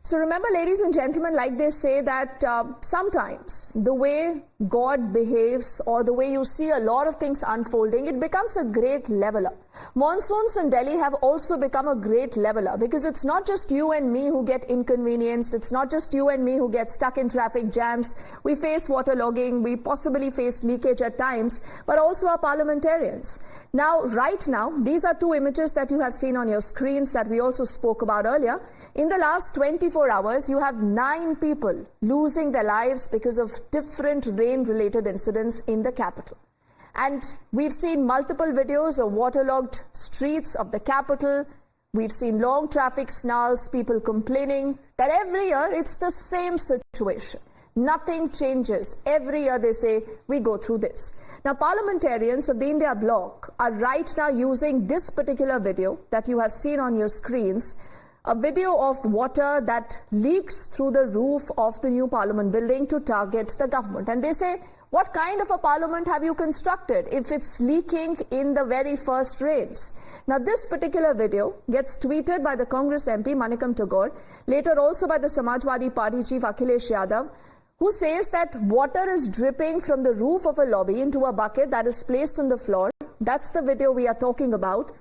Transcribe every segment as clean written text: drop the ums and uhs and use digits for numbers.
So remember, ladies and gentlemen, like they say that sometimes the way God behaves or the way you see a lot of things unfolding, it becomes a great leveler. Monsoons in Delhi have also become a great leveler because it's not just you and me who get inconvenienced. It's not just you and me who get stuck in traffic jams. We face waterlogging. We possibly face leakage at times, but also our parliamentarians. Now, right now, these are two images that you have seen on your screens that we also spoke about earlier. In the last 24 hours, you have 9 people losing their lives because of different rain-related incidents in the capital. And we've seen multiple videos of waterlogged streets of the capital. We've seen long traffic snarls, people complaining that every year it's the same situation. Nothing changes. Every year they say, we go through this. Now, parliamentarians of the India bloc are right now using this particular video that you have seen on your screens, a video of water that leaks through the roof of the new parliament building to target the government. And they say, what kind of a parliament have you constructed if it's leaking in the very first rains? Now, this particular video gets tweeted by the Congress MP Manikam Tagore, later also by the Samajwadi Party chief Akhilesh Yadav, who says that water is dripping from the roof of a lobby into a bucket that is placed on the floor. That's the video we are talking about.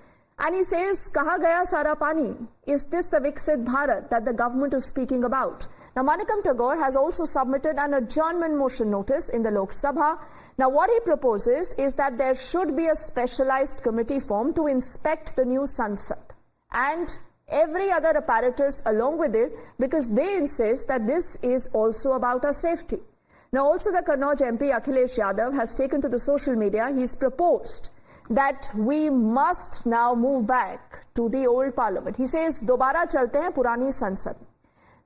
And he says, "Kaha gaya sara pani?" Is this the Viksit Bharat that the government is speaking about? Now, Manikam Tagore has also submitted an adjournment motion notice in the Lok Sabha. Now, what he proposes is that there should be a specialized committee formed to inspect the new Sansad and every other apparatus along with it, because they insist that this is also about our safety. Now, also the Kannauj MP Akhilesh Yadav has taken to the social media. He's proposed that we must now move back to the old parliament. He says, "Dobara chalte hain purani Sansad."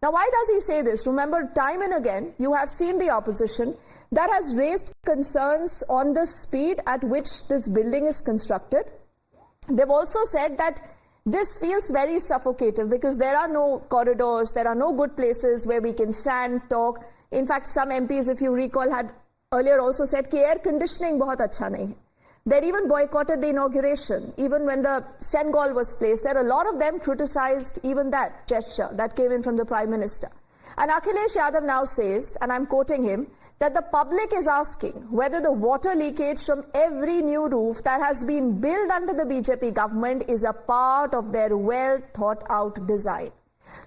Now, why does he say this? Remember, time and again, you have seen the opposition that has raised concerns on the speed at which this building is constructed. They've also said that this feels very suffocating because there are no corridors, there are no good places where we can stand, talk. In fact, some MPs, if you recall, had earlier also said that air conditioning bahut acha nahi hai. They even boycotted the inauguration. Even when the Sengol was placed, there are a lot of them criticized even that gesture that came in from the Prime Minister. And Akhilesh Yadav now says, and I'm quoting him, that the public is asking whether the water leakage from every new roof that has been built under the BJP government is a part of their well thought out design.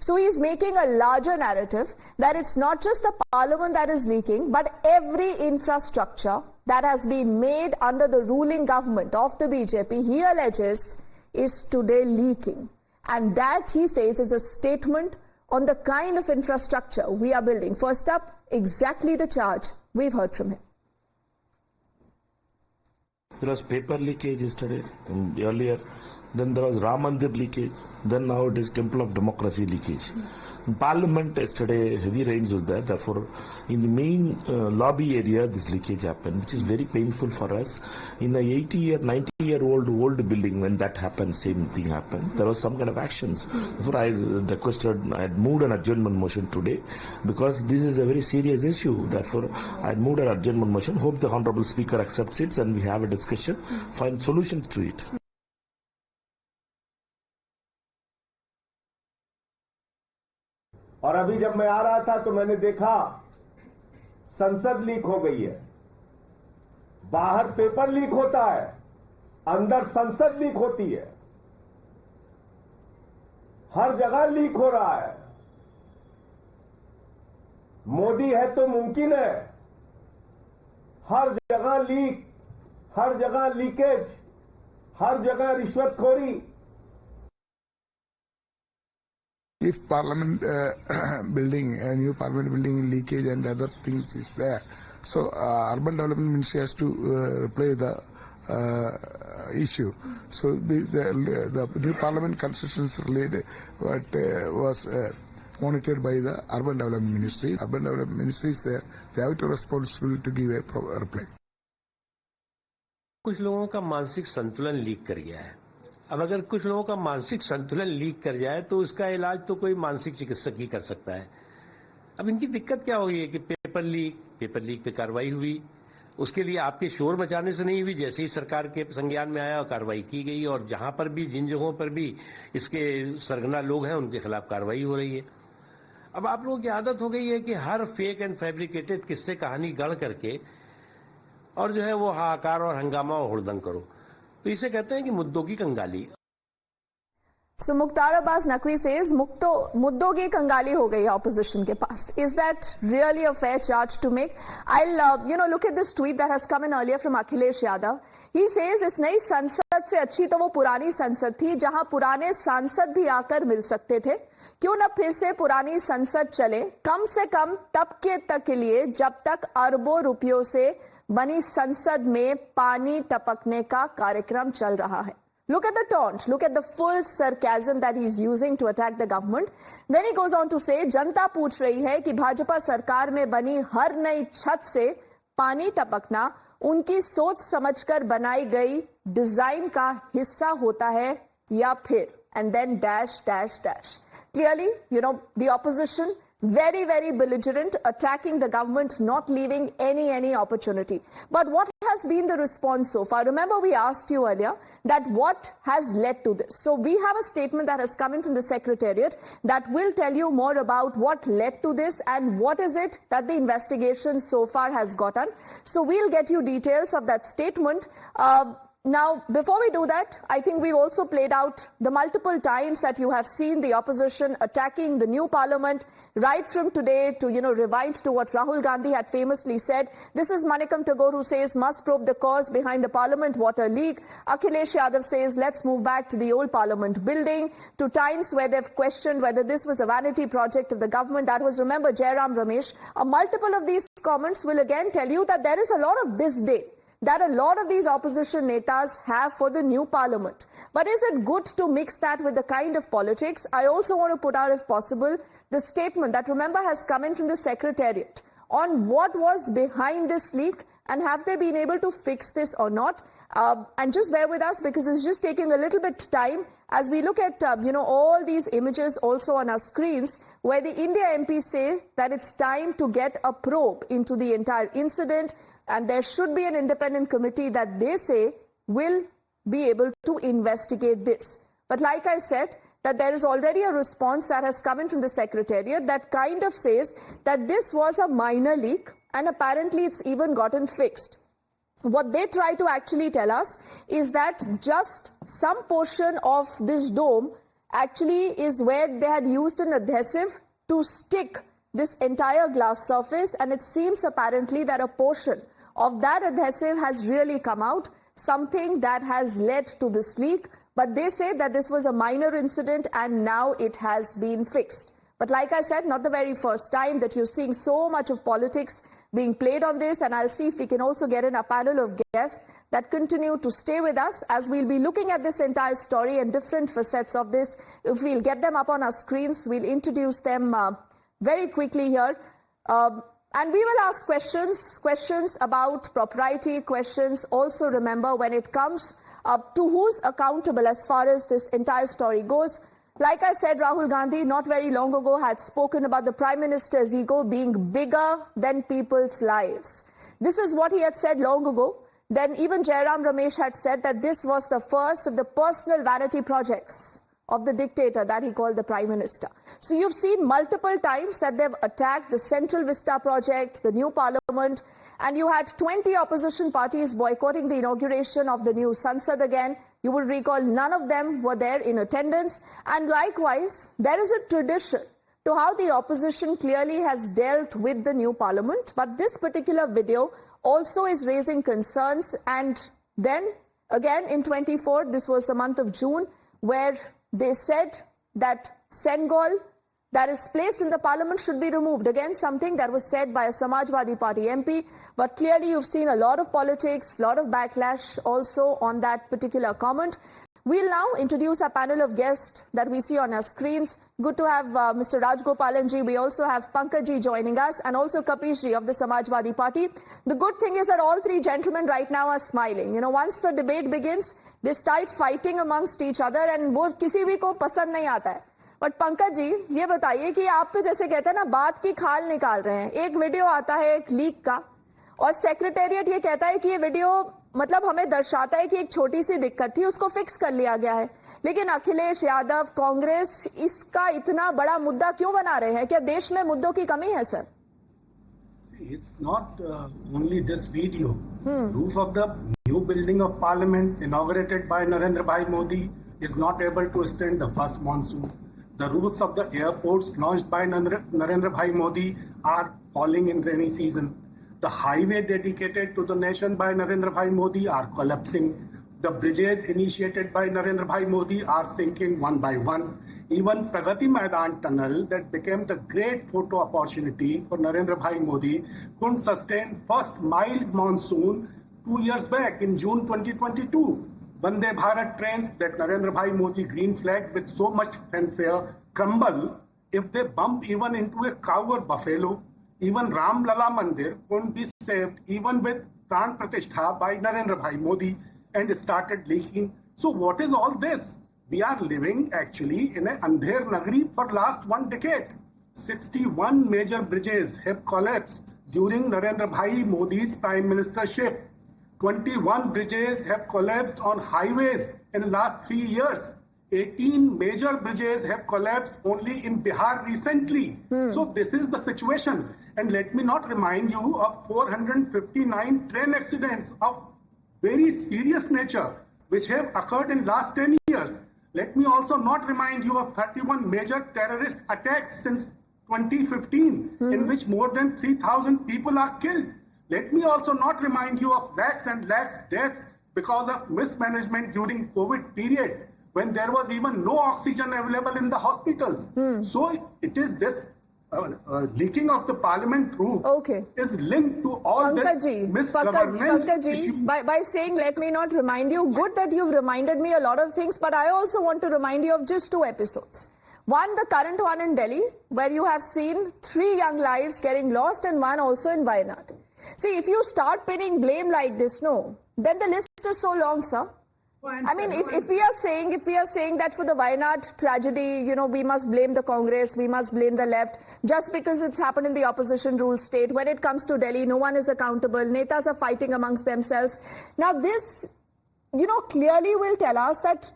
So he's making a larger narrative that it's not just the parliament that is leaking, but every infrastructure that has been made under the ruling government of the BJP, he alleges, is today leaking. And that, he says, is a statement on the kind of infrastructure we are building. First up, exactly the charge we've heard from him. There was paper leakage yesterday, earlier. Then there was Ram Mandir leakage. Then now it is Temple of Democracy leakage. In Parliament yesterday, heavy rains was there. Therefore, in the main lobby area, this leakage happened, which is very painful for us. In a 90-year-old building, when that happened, same thing happened. There was some kind of actions. Therefore, I had moved an adjournment motion today because this is a very serious issue. Therefore, I had moved an adjournment motion. Hope the Honorable Speaker accepts it and we have a discussion, find solutions to it. और अभी जब मैं आ रहा था तो मैंने देखा संसद लीक हो गई है, बाहर पेपर लीक होता है, अंदर संसद लीक होती है, हर जगह लीक हो रहा है। मोदी है तो मुमकिन है, हर जगह लीक, हर जगह लीकेज, हर जगह रिश्वतखोरी। If parliament building, a new parliament building leakage and other things is there, so urban development ministry has to reply the issue. So the new parliament constructions related was monitored by the urban development ministry. Urban development ministry is there; they have to responsibility to give a reply. कुछ लोगों का मानसिक संतुलन leak कर गया है। अब अगर कुछ लोगों का मानसिक संतुलन लीक कर जाए तो उसका इलाज तो कोई मानसिक चिकित्सक ही कर सकता है। अब इनकी दिक्कत क्या हुई है कि पेपर लीक पे कार्रवाई हुई, उसके लिए आपके शोर मचाने से नहीं हुई, जैसे ही सरकार के संज्ञान में आया और कार्रवाई की गई और जहां पर भी जिन जगहों पर भी इसके सरगना लोग हैं उनके खिलाफ कार्रवाई हो रही है। अब आप लोगों की आदत हो गई है कि हर फेक एंड फैब्रिकेटेड किस्से कहानी गढ़ करके और जो है वो हाहाकार और हंगामा और हुड़दंग करो, तो इसे कहते हैं कि मुद्दों की कंगाली। So Mukhtar Abbas Naqvi says मुद्दों की कंगाली हो गई ऑपोजिशन के पास. Is that really a fair charge to make? I'll look at this tweet that has come in earlier from Akhilesh Yadav. He says इस नई संसद से अच्छी तो वो पुरानी संसद थी जहां पुराने सांसद भी आकर मिल सकते थे. क्यों न फिर से पुरानी संसद चले, कम से कम तब तक के लिए जब तक अरबों रुपयों से बनी संसद में पानी टपकने का कार्यक्रम चल रहा है. Look at the taunt, look at the full sarcasm that he's using to attack the government. Then he goes on to say, जनता पूछ रही है कि भाजपा सरकार में बनी हर नई छत से पानी टपकना उनकी सोच समझकर बनाई गई डिजाइन का हिस्सा होता है या फिर, and then dash dash dash. Clearly, the opposition very, very belligerent, attacking the government, not leaving any opportunity. But what has been the response so far? Remember, we asked you earlier that what has led to this. So we have a statement that has come in from the Secretariat that will tell you more about what led to this and what is it that the investigation so far has gotten. So we'll get you details of that statement. Now, before we do that, I think we've also played out the multiple times that you have seen the opposition attacking the new parliament, right from today to, rewind to what Rahul Gandhi had famously said. This is Manikam Tagore who says, must probe the cause behind the parliament water leak. Akhilesh Yadav says, let's move back to the old parliament building, to times where they've questioned whether this was a vanity project of the government. That was, remember, Jairam Ramesh. Multiple of these comments will again tell you that there is a lot of disdain that a lot of these opposition netas have for the new parliament. But is it good to mix that with the kind of politics? I also want to put out, if possible, the statement that, remember, has come in from the Secretariat on what was behind this leak and have they been able to fix this or not. And just bear with us because it's just taking a little bit time as we look at, all these images also on our screens where the India MPs say that it's time to get a probe into the entire incident. And there should be an independent committee that they say will be able to investigate this. But like I said, that there is already a response that has come in from the Secretariat that kind of says that this was a minor leak and apparently it's even gotten fixed. What they try to actually tell us is that just some portion of this dome actually is where they had used an adhesive to stick this entire glass surface, and it seems apparently that a portion of that adhesive has really come out, something that has led to this leak. But they say that this was a minor incident and now it has been fixed. But like I said, not the very first time that you're seeing so much of politics being played on this, and I'll see if we can also get in a panel of guests that continue to stay with us as we'll be looking at this entire story and different facets of this. If we'll get them up on our screens, we'll introduce them very quickly here. And we will ask questions about propriety, questions also, remember, when it comes to who's accountable as far as this entire story goes. Like I said, Rahul Gandhi not very long ago had spoken about the Prime Minister's ego being bigger than people's lives. This is what he had said long ago. Then even Jairam Ramesh had said that this was the first of the personal vanity projects of the dictator that he called the Prime Minister. So you've seen multiple times that they've attacked the Central Vista project, the new parliament, and you had 20 opposition parties boycotting the inauguration of the new Sansad again. You will recall none of them were there in attendance. And likewise, there is a tradition to how the opposition clearly has dealt with the new parliament. But this particular video also is raising concerns. And then again in 24, this was the month of June, where they said that Sengol that is placed in the parliament should be removed. Again, something that was said by a Samajwadi Party MP. But clearly you've seen a lot of politics, a lot of backlash also on that particular comment. We'll now introduce a panel of guests that we see on our screens. Good to have Mr. Rajgopalanji. We also have Pankajji joining us and also Kapishji of the Samajwadi Party. The good thing is that all three gentlemen right now are smiling. Once the debate begins, they start fighting amongst each other and वो किसी भी को पसंद नहीं आता है. But Pankaj ji, ये बताइए कि आप तो जैसे कहते हैं ना, बात की खाल निकाल रहे हैं. एक वीडियो आता है एक लीक का और सेक्रेटेरिएट ये कहता है कि ये वीडियो मतलब हमें दर्शाता है कि एक छोटी सी दिक्कत थी, उसको फिक्स कर लिया गया है। लेकिन अखिलेश यादव, कांग्रेस इसका इतना बड़ा मुद्दा क्यों बना रहे हैं? क्या देश में मुद्दों की कमी है sir? It's not only this video. Roof of the new building of parliament inaugurated by Narendra Bhai Modi is not able to stand the first monsoon. The roofs of the airports launched by Narendra Bhai Modi are falling in rainy season. The highway dedicated to the nation by Narendra Bhai Modi are collapsing. The bridges initiated by Narendra Bhai Modi are sinking one by one. Even Pragati Maidan Tunnel, that became the great photo opportunity for Narendra Bhai Modi, couldn't sustain first mild monsoon 2 years back in June 2022. Vande Bharat trains that Narendra Bhai Modi green flag with so much fanfare crumble if they bump even into a cow or buffalo. Even Ram Lala Mandir couldn't be saved even with Pran Pratishtha by Narendra Bhai Modi and started leaking. So what is all this? We are living actually in a Andher Nagari for last 1 decade. 61 major bridges have collapsed during Narendra Bhai Modi's prime ministership. 21 bridges have collapsed on highways in the last 3 years. 18 major bridges have collapsed only in Bihar recently. So this is the situation. And let me not remind you of 459 train accidents of very serious nature which have occurred in last 10 years. Let me also not remind you of 31 major terrorist attacks since 2015 in which more than 3,000 people are killed. Let me also not remind you of lakhs and lakhs deaths because of mismanagement during COVID period when there was even no oxygen available in the hospitals. So it is this leaking of the parliament roof is linked to all this misgovernance issue. By saying let me not remind you, good that you've reminded me a lot of things, but I also want to remind you of just 2 episodes. One, the current one in Delhi, where you have seen 3 young lives getting lost, and one also in Wayanad. See, if you start pinning blame like this, then the list is so long, sir. I mean, if we are saying that for the Wayanad tragedy, we must blame the Congress, we must blame the left, just because it's happened in the opposition rule state. When it comes to Delhi, no one is accountable. Netas are fighting amongst themselves. Now this, clearly will tell us that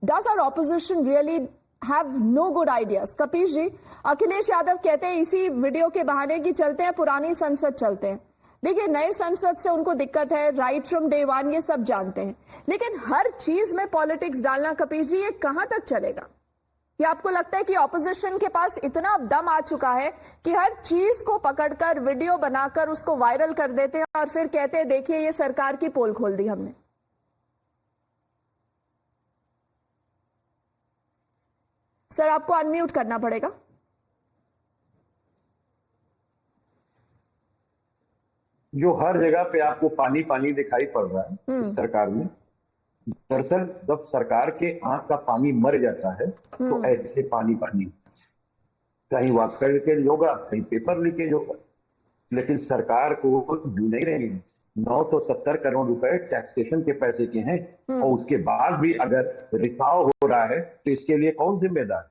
does our opposition really have no good ideas? Kapish ji, Akhilesh Yadav कहते हैं इसी video के बहाने कि चलते हैं पुरानी संसद चलते हैं। देखिए, नए संसद से उनको दिक्कत है, राइट फ्रॉम डे वन, ये सब जानते हैं, लेकिन हर चीज में पॉलिटिक्स डालना, कपिश जी, ये कहां तक चलेगा? ये आपको लगता है कि ऑपोजिशन के पास इतना दम आ चुका है कि हर चीज को पकड़कर वीडियो बनाकर उसको वायरल कर देते हैं और फिर कहते हैं देखिए ये सरकार की पोल खोल दी हमने? सर, आपको अनम्यूट करना पड़ेगा। जो हर जगह पे आपको पानी पानी दिखाई पड़ रहा है इस सरकार में, दरअसल जब सरकार के आंख का पानी मर जाता है तो ऐसे पानी पानी, कहीं वाकई लीकेज होगा, कहीं पेपर लीकेज होगा, लेकिन सरकार को नहीं रहेंगे। 970 करोड़ रुपए टैक्सेशन के पैसे के हैं और उसके बाद भी अगर रिसाव हो रहा है तो इसके लिए कौन जिम्मेदार?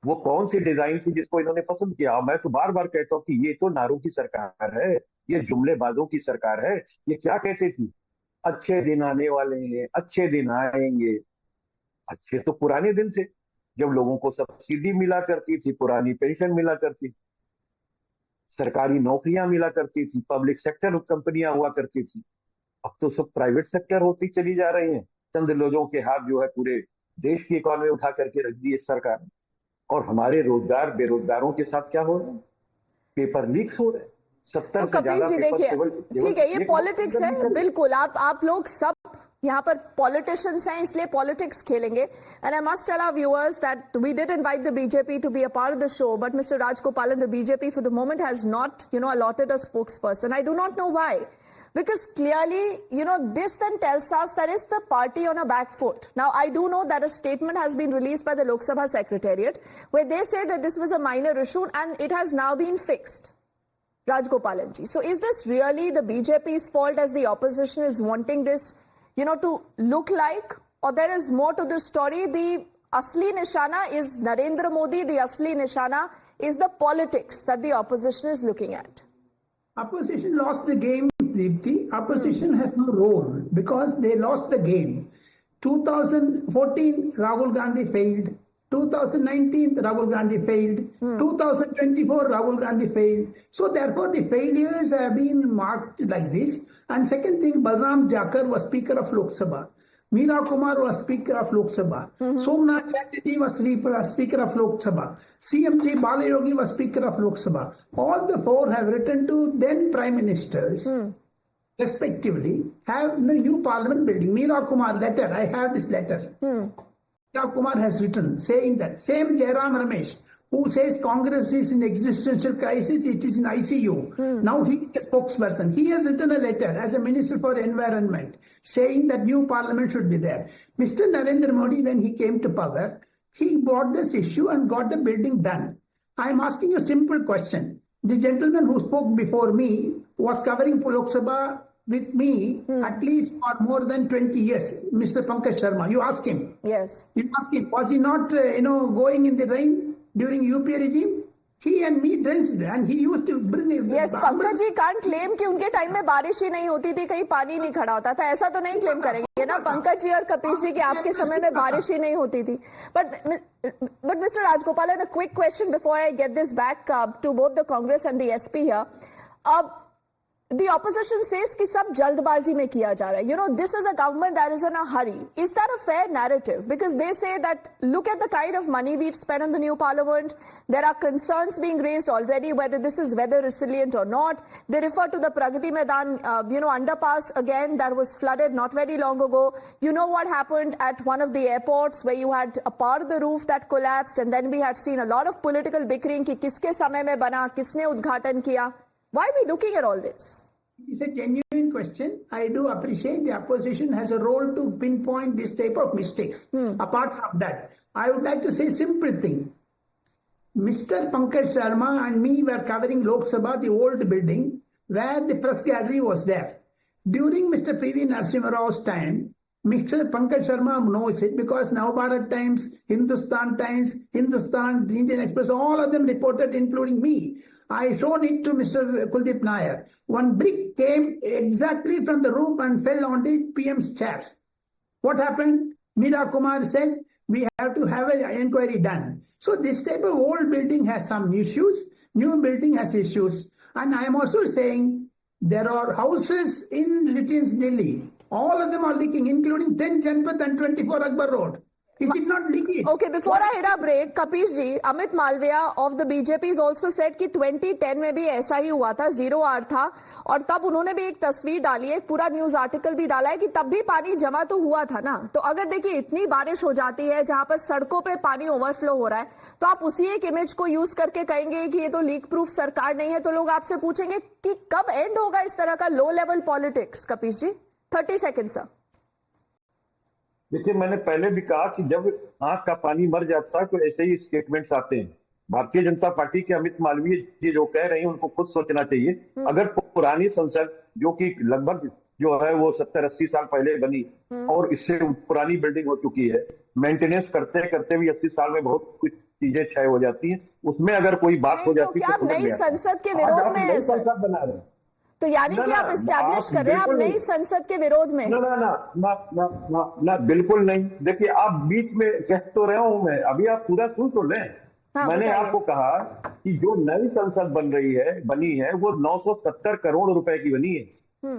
वो कौन सी डिजाइन थी जिसको इन्होंने पसंद किया? मैं तो बार बार कहता हूँ कि ये तो नारों की सरकार है, ये जुमलेबाजों की सरकार है। ये क्या कहती थी? अच्छे दिन आने वाले हैं, अच्छे दिन आएंगे। अच्छे तो पुराने दिन थे जब लोगों को सब्सिडी मिला करती थी, पुरानी पेंशन मिला करती थी, सरकारी नौकरियां मिला करती थी, पब्लिक सेक्टर कंपनियां हुआ करती थी। अब तो सब प्राइवेट सेक्टर होती चली जा रही है। चंद लोगों के हाथ जो है पूरे देश की इकोनॉमी उठा करके रख दी इस सरकार ने। और हमारे रोजगार बेरोजगारों के साथ क्या हो रहा है? पेपर लीक्स हो रहे हैं। 70 से ज्यादा पेपर। ठीक है, ये पॉलिटिक्स है, बिल्कुल। आप लोग सब यहाँ पर पॉलिटिशियंस हैं, इसलिए पॉलिटिक्स खेलेंगे। And I must tell our viewers that we did invite the BJP to be a part of the show, but mister Rajgopalan, the BJP for the moment has not, allotted a spokesperson. I do not know why. Because clearly, this then tells us that is the party on a back foot. Now, I do know that a statement has been released by the Lok Sabha Secretariat where they say that this was a minor issue and it has now been fixed. Rajgopalan ji. So is this really the BJP's fault as the opposition is wanting this, to look like? Or there is more to this story? The asli nishana is Narendra Modi. The asli nishana is the politics that the opposition is looking at. Opposition lost the game Deepthi, opposition has no role because they lost the game. 2014, Rahul Gandhi failed. 2019, Rahul Gandhi failed. 2024, Rahul Gandhi failed. So therefore, the failures have been marked like this. And second thing, Balram Jakar was Speaker of Lok Sabha. Meera Kumar was Speaker of Lok Sabha. Somnath Chatterjee was Speaker of Lok Sabha. CMG Balayogi was Speaker of Lok Sabha. All the four have written to then Prime Ministers, respectively, have the new parliament building. Meera Kumar letter, I have this letter. Meera Kumar has written saying that same Jairam Ramesh, who says Congress is in existential crisis, it is in ICU. Now he is a spokesperson. He has written a letter as a Minister for Environment saying that new parliament should be there. Mr. Narendra Modi, when he came to power, he brought this issue and got the building done. I am asking you a simple question. The gentleman who spoke before me was covering Lok Sabha with me at least for more than 20 years, Mr. Pankaj Sharma. You ask him. Yes. You ask him, was he not, going in the rain during UP regime? He and me drenched and he used to bring it. Yes, Pankaj ji can't claim कि उनके time में बारिश ही नहीं होती थी, कहीं पानी नहीं खड़ा होता था, ऐसा तो नहीं क्लेम करेंगे ना पंकज जी और कपिश जी कि आपके समय में बारिश ही नहीं होती थी. But Mr. Rajgopalan, a quick question before I get this back to both the Congress and the SP here. The opposition says कि सब जल्दबाजी में किया जा रहा है. You know, this is a government that is in a hurry. Is that a fair narrative? Because they say that look at the kind of money we've spent on the new parliament. There are concerns being raised already whether this is weather resilient or not. They refer to the Pragati Maidan, underpass again that was flooded not very long ago. You know what happened at one of the airports where you had a part of the roof that collapsed, and then we had seen a lot of political bickering कि किसके समय में बना, किसने उद्घाटन किया. Why are we looking at all this? It's a genuine question. I do appreciate the opposition has a role to pinpoint this type of mistakes. Apart from that, I would like to say simple thing. Mr. Pankaj Sharma and me were covering Lok Sabha, the old building, where the press gallery was there. During Mr. P.V. Narasimha Rao's time, Mr. Pankaj Sharma knows it because Navbharat Times, Hindustan, the Indian Express, all of them reported, including me. I shown it to Mr. Kuldeep Nair. One brick came exactly from the roof and fell on the PM's chair. What happened? Meera Kumar said, we have to have an inquiry done. So this type of old building has some issues, new building has issues. And I am also saying there are houses in Litins, Delhi. All of them are leaking, including 10 Janpat and 24 Akbar Road. Is it not leaking? Okay, before I hit a break, Kapish ji, Amit Malviya of the BJP has also said कि 2010 में भी ऐसा ही हुआ था, 0 R था, और तब उन्होंने भी एक तस्वीर डाली है, एक पूरा न्यूज आर्टिकल भी डाला है कि तब भी पानी जमा तो हुआ था ना. तो अगर देखिए इतनी बारिश हो जाती है जहां पर सड़कों पे पानी ओवरफ्लो हो रहा है, तो आप उसी एक इमेज को यूज करके कहेंगे कि ये तो लीक प्रूफ सरकार नहीं है, तो लोग आपसे पूछेंगे कि कब एंड होगा इस तरह का लो लेवल पॉलिटिक्स. कपिश जी, 30 सेकेंड सर. देखिए, मैंने पहले भी कहा कि जब आंख का पानी मर जाता है तो ऐसे ही स्टेटमेंट्स आते हैं. भारतीय जनता पार्टी के अमित मालवीय जी जो कह रहे हैं उनको खुद सोचना चाहिए. अगर पुरानी संसद जो कि लगभग जो है वो 70-80 साल पहले बनी और इससे पुरानी बिल्डिंग हो चुकी है, मेंटेनेंस करते करते भी 80 साल में बहुत कुछ चीजें क्षय हो जाती हैं. उसमें अगर कोई बात हो जाती है तो नई संसद के विरोध में संसद बना रहे, तो यानी कि आप एस्टैब्लिश कर रहे हैं आप नई संसद के विरोध में. ना बिल्कुल नहीं. देखिए, आप बीच में कह तो रहा हूं मैं, अभी आप पूरा सुन तो लें. मैंने आपको कहा कि जो नई संसद बनी है वो 970 करोड़ रुपए की बनी है,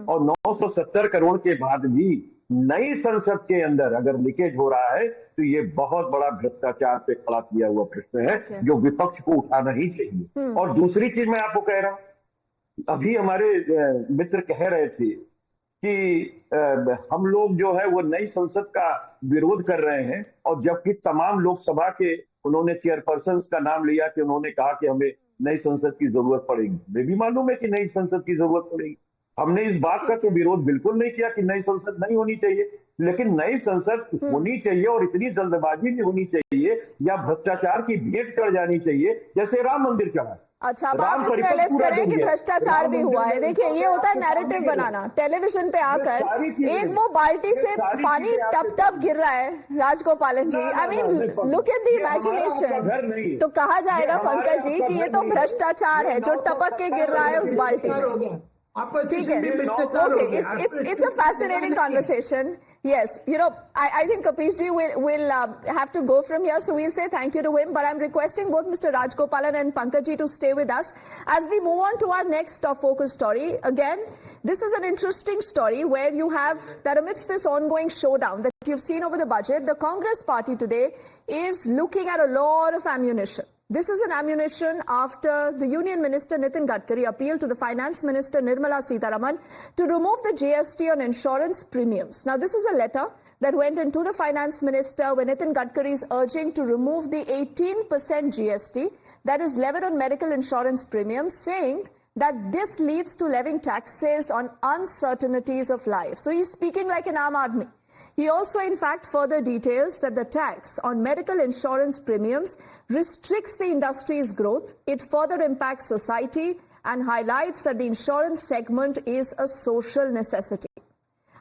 और 970 करोड़ के बाद भी नई संसद के अंदर अगर लीकेज हो रहा है तो ये बहुत बड़ा भ्रष्टाचार पे खड़ा किया हुआ प्रश्न है जो विपक्ष को उठाना ही चाहिए. और दूसरी चीज मैं आपको कह रहा हूं, अभी हमारे मित्र कह रहे थे कि हम लोग जो है वो नई संसद का विरोध कर रहे हैं, और जबकि तमाम लोकसभा के उन्होंने चेयरपर्सन का नाम लिया कि उन्होंने कहा कि हमें नई संसद की जरूरत पड़ेगी. मुझे भी मालूम है कि नई संसद की जरूरत पड़ेगी. हमने इस बात का तो विरोध बिल्कुल नहीं किया कि नई संसद नहीं होनी चाहिए, लेकिन नई संसद होनी चाहिए और इतनी जल्दबाजी नहीं होनी चाहिए या भ्रष्टाचार की भेंट चढ़ जानी चाहिए जैसे राम मंदिर चढ़ा. अच्छा, अब आप इसमें एलिस्ट करें कि भ्रष्टाचार भी हुआ है. देखिए, ये होता है नैरेटिव बनाना. टेलीविजन पे आकर एक वो बाल्टी से पानी टप गिर रहा है, Rajagopalan ji. I mean, look at the imagination. तो कहा जाएगा पंकज जी कि ये तो भ्रष्टाचार है जो टपक के गिर रहा है उस बाल्टी में. Opposition भी भ्रष्टाचार हो Okay, गया। it's a fascinating conversation. Yes, I think Kapish ji will have to go from here, so we'll say thank you to him. But I'm requesting both Mr. Rajgopalan and Pankaj ji to stay with us as we move on to our next focus story. Again, this is an interesting story where you have that amidst this ongoing showdown that you've seen over the budget, the Congress party today is looking at a lot of ammunition. This is an ammunition after the Union Minister Nitin Gadkari appealed to the Finance Minister Nirmala Sitharaman to remove the GST on insurance premiums. Now, this is a letter that went into the Finance Minister where Nitin Gadkari is urging to remove the 18% GST that is levied on medical insurance premiums, saying that this leads to levying taxes on uncertainties of life. So he's speaking like an Aam Aadmi. He also, in fact, further details that the tax on medical insurance premiums restricts the industry's growth. It further impacts society and highlights that the insurance segment is a social necessity.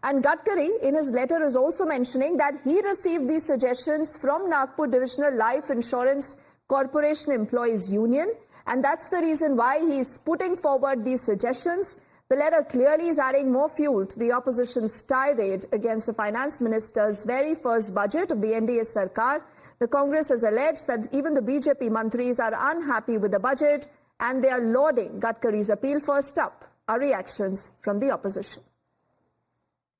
And Gadkari, in his letter, is also mentioning that he received these suggestions from Nagpur Divisional Life Insurance Corporation Employees Union, and that's the reason why he is putting forward these suggestions. The letter clearly is adding more fuel to the opposition's tirade against the finance minister's very first budget of the NDA Sarkar. The Congress has alleged that even the BJP mantris are unhappy with the budget and they are lauding Gadkari's appeal. First up, our reactions from the opposition.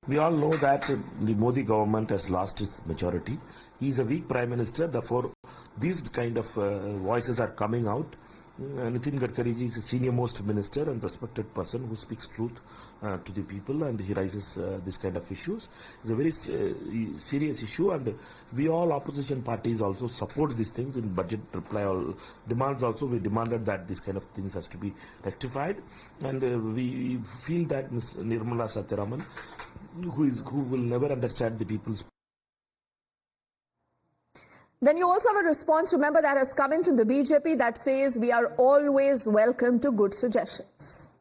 We all know that the Modi government has lost its majority. He is a weak prime minister, therefore these kind of voices are coming out. Nitin Gadkari ji is a senior most minister and respected person who speaks truth to the people, and he raises this kind of issues. It's a very serious issue, and we all opposition parties also support these things in budget reply or demands. Also, we demanded that this kind of things has to be rectified, and we feel that Ms. Nirmala Sitharaman, who will never understand the people's. Then you also have a response, remember, that has come in from the BJP that says we are always welcome to good suggestions.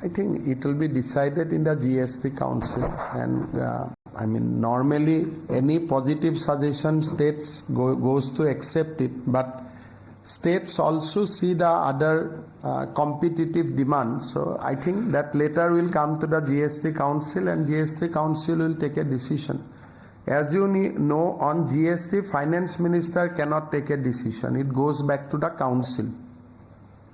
I think it will be decided in the GST Council, and normally any positive suggestion states goes to accept it, but states also see the other competitive demands. So I think that later will come to the GST Council, and GST Council will take a decision. As you know, on GST, Finance Minister cannot take a decision. It goes back to the Council.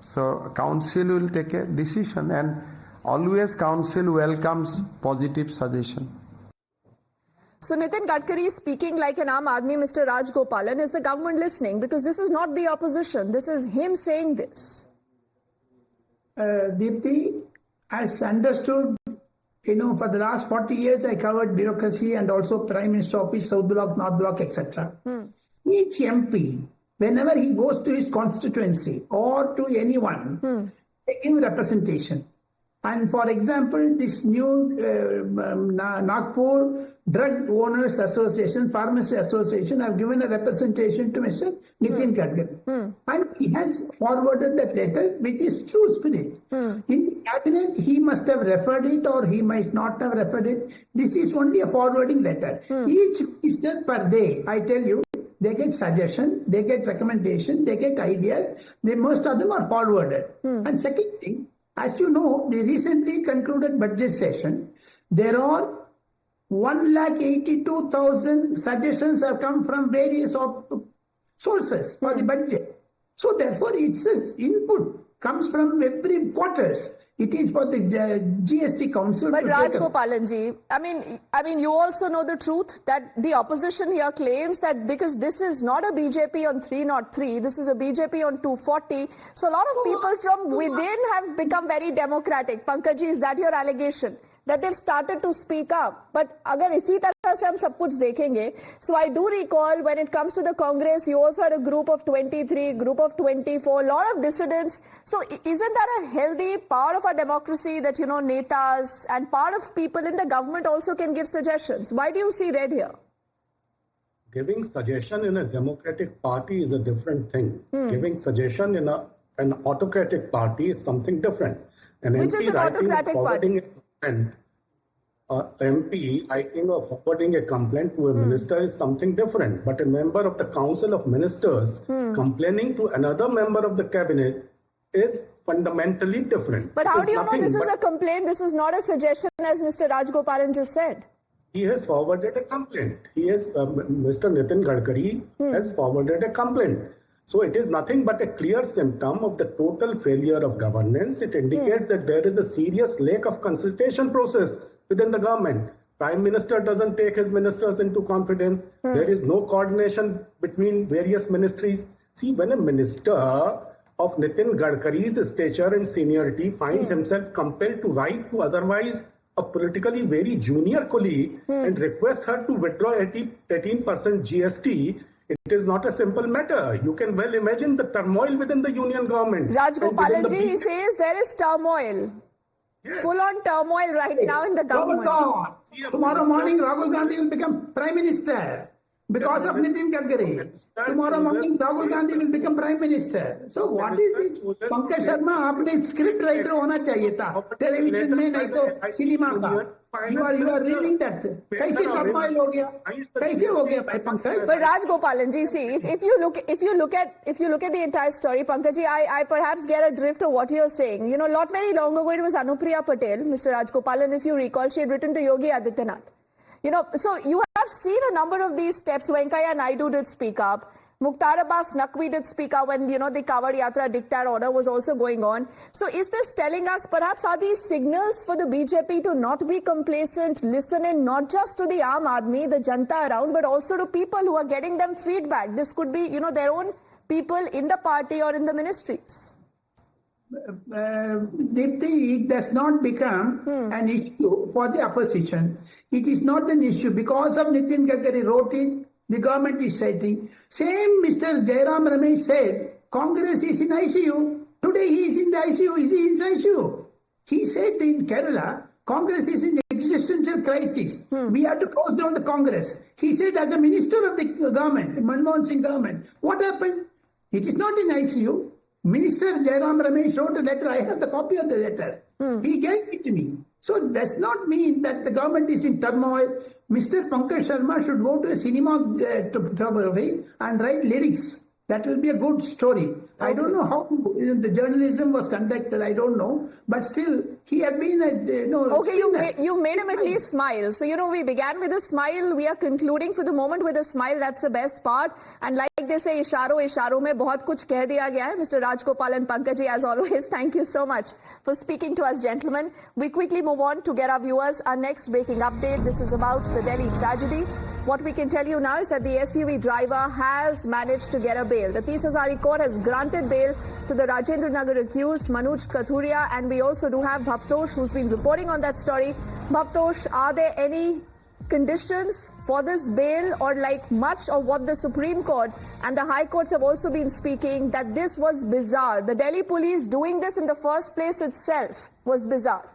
So Council will take a decision, and always Council welcomes positive suggestion. So Nitin Gadkari is speaking like an Aam Aadmi, Mr. Rajgopalan. Is the government listening? Because this is not the opposition. This is him saying this. Deepthi, as understood, for the last 40 years, I covered bureaucracy and also Prime Minister Office, South Block, North Block, etc. Each MP, whenever he goes to his constituency or to anyone, they give representation. And for example, this new Nagpur Drug Owners Association, Pharmacy Association, have given a representation to Mr. Nitin Gadkari. And he has forwarded that letter with his true spirit. In the cabinet, he must have referred it or he might not have referred it. This is only a forwarding letter. Each minister per day, I tell you, they get suggestion, they get recommendation, they get ideas. Most of them are forwarded. And second thing, as you know, the recently concluded budget session, there are 182,000 suggestions have come from various sources for the budget. So therefore, its input comes from every quarters. It is for the GST Council. But Rajgopalan ji, I mean, you also know the truth that the opposition here claims that because this is not a BJP on 303, this is a BJP on 240. So a lot of people from within have become very democratic. Pankaj ji, is that your allegation? That they've started to speak up. But agar isi tarah se hum sab kuch dekhenge, so I do recall when it comes to the Congress, you also had a group of 23, group of 24, a lot of dissidents. So isn't that a healthy part of our democracy that, netas and part of people in the government also can give suggestions? Why do you see red here? Giving suggestion in a democratic party is a different thing. Giving suggestion in an autocratic party is something different. Which is an autocratic party? MP writing or forwarding a complaint to a minister is something different. But a member of the Council of Ministers complaining to another member of the cabinet is fundamentally different. But how do you know this is a complaint? This is not a suggestion, as Mr. Rajgopalan just said. He has forwarded a complaint. Mr. Nitin Gadkari has forwarded a complaint. So it is nothing but a clear symptom of the total failure of governance. It indicates that there is a serious lack of consultation process within the government. Prime Minister doesn't take his ministers into confidence. There is no coordination between various ministries. See, when a minister of Nitin Gadkari's stature and seniority finds himself compelled to write to otherwise a politically very junior colleague and request her to withdraw 18% GST, it is not a simple matter. You can well imagine the turmoil within the union government. Rajgopalan ji, he says there is turmoil. Yes. Full on turmoil right now in the government. Tomorrow morning, Rahul Gandhi will become Prime Minister because of Nitin Gadkari. Tomorrow morning, Rahul Gandhi will become Prime Minister. So what is it? Pankaj Sharma, आपने script writer होना चाहिए था. Television में नहीं तो cinema का. You are reading that. कैसे turmoil हो गया? कैसे हो गया भाई Pankaj? But Rajgopalan ji, see, if you look at the entire story, Pankaj ji, I perhaps get a drift of what you're saying. You know, not very long ago, it was Anupriya Patel, Mr. Rajgopalan, if you recall, she had written to Yogi Adityanath. You know, so you have seen a number of these steps. Venkaiah Naidu did speak up. Mukhtar Abbas Naqvi did speak out when, you know, the Kawad Yatra diktat order was also going on. So is this telling us, perhaps, are these signals for the BJP to not be complacent, listen in not just to the Aam Aadmi, the Janta around, but also to people who are getting them feedback? This could be, you know, their own people in the party or in the ministries. Dipti, it does not become an issue for the opposition. It is not an issue because of Nitin Gadkari wrote it. The government is setting. Same Mr. Jairam Ramesh said, Congress is in ICU. Today he is in the ICU. Is he in ICU? He said in Kerala, Congress is in existential crisis. We have to close down the Congress. He said as a minister of the government, Manmohan Singh government. What happened? It is not in ICU. Minister Jairam Ramesh wrote a letter. I have the copy of the letter. He gave it to me. So it does not mean that the government is in turmoil. Mr. Pankaj Sharma should go to a cinema and write lyrics. That will be a good story. Okay. I don't know how the journalism was conducted. I don't know. But still, he has been a... okay, you made him at least smile. So, you know, we began with a smile. We are concluding for the moment with a smile. That's the best part. And like they say, isharo mein bahut kuch keh diya gaya hai. Mr. Rajgopalan Pankaj ji, as always, thank you so much for speaking to us, gentlemen. We quickly move on to get our viewers our next breaking update. This is about the Delhi tragedy. What we can tell you now is that the SUV driver has managed to get a bail. The Tees Hazari Court has granted bail to the Rajendra Nagar accused, Manoj Kathuria, and we also do have Bhaptosh, who's been reporting on that story. Bhaptosh, are there any conditions for this bail, or like much of what the Supreme Court and the High Courts have also been speaking, that this was bizarre? The Delhi police doing this in the first place itself was bizarre.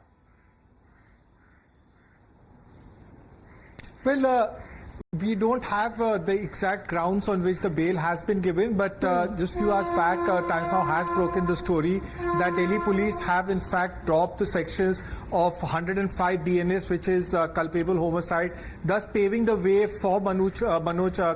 Well, we don't have the exact grounds on which the bail has been given, but just few hours back, Times Now has broken the story that Delhi police have in fact dropped the sections of 105 BNS, which is culpable homicide, thus paving the way for Manoj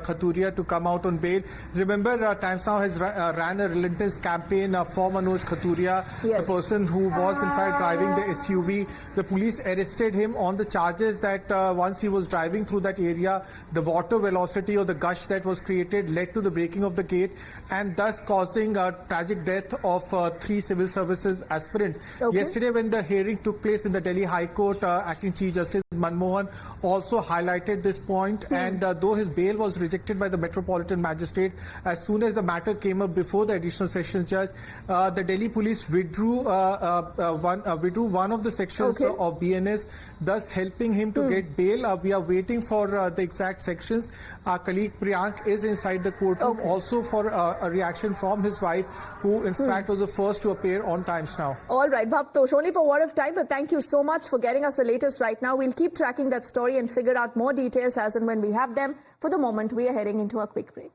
Kathuria to come out on bail. Remember, Times Now has ran a relentless campaign for Manoj Kathuria, the person who was in fact driving the SUV. The police arrested him on the charges that once he was driving through that area, the water velocity or the gush that was created led to the breaking of the gate and thus causing a tragic death of 3 civil services aspirants. Okay. Yesterday, when the hearing took place in the Delhi High Court, Acting Chief Justice Manmohan also highlighted this point, and though his bail was rejected by the Metropolitan Magistrate, as soon as the matter came up before the Additional Sessions Judge, the Delhi Police withdrew one of the sections of BNS, thus helping him to get bail. We are waiting for the exact sections. Our colleague Priyank is inside the courtroom also for a reaction from his wife, who in fact was the first to appear on Times Now. All right, Bhaptosh, only for word of time, but thank you so much for getting us the latest right now. We'll keep tracking that story and figure out more details as and when we have them. For the moment, we are heading into a quick break.